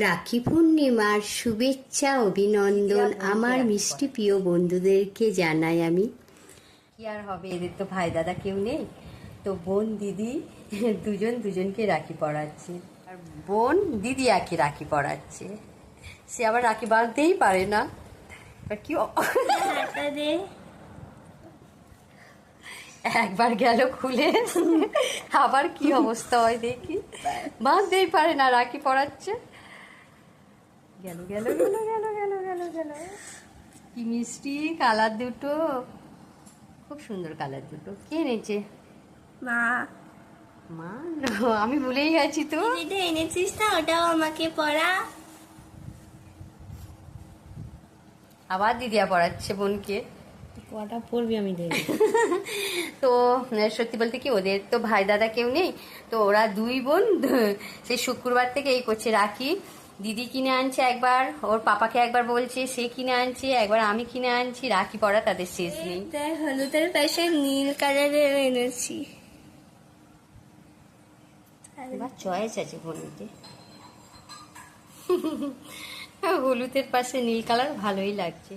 রাখি পূর্ণিমার শুভেচ্ছা অভিনন্দন আমার মিষ্টি প্রিয় বন্ধুদেরকে জানাই আমি। কি আর হবে, এদের তো ভাই দাদা কেউ নেই, তো বোন দিদি দুজন দুজনকে রাখি পরাচ্ছে। আর বোন দিদি একে রাখি পরাচ্ছে, সে আবার রাখি বাঁধতেই পারে না। কি একবার গেল খুলে, আবার কি অবস্থা হয় দেখি, বাঁধতেই পারে না, রাখি পরাচ্ছে। গেল গেল গেল গেল গেল গেল গেল। কি মিষ্টি কালার দুটো, খুব সুন্দর কালার দুটো। কে এনেছে? মা। মা? আমি ভুলেই গেছি তো। এটা এনেছিস না, ওটাও আমাকে পড়া। আবার দিদিয়া পড়াচ্ছে বোনকে। কটা পড়বি আমি দেখি। তো সত্যি বলতে কি, ওদের তো ভাই দাদা কেউ নেই, তো ওরা দুই বোন সেই শুক্রবার থেকে এই করছে রাখি। দিদি কিনে আনছে একবার, ওর পাপাকে একবার বলছে, সে কিনে আনছে একবার, আমি কিনে আনছি, রাখি পড়া তাদের শেষ নেই। হলুদের পাশে নীল কালারের এনেছি। এবার চয়েস আছে বোনকে। হলুদের পাশে নীল কালার ভালোই লাগছে।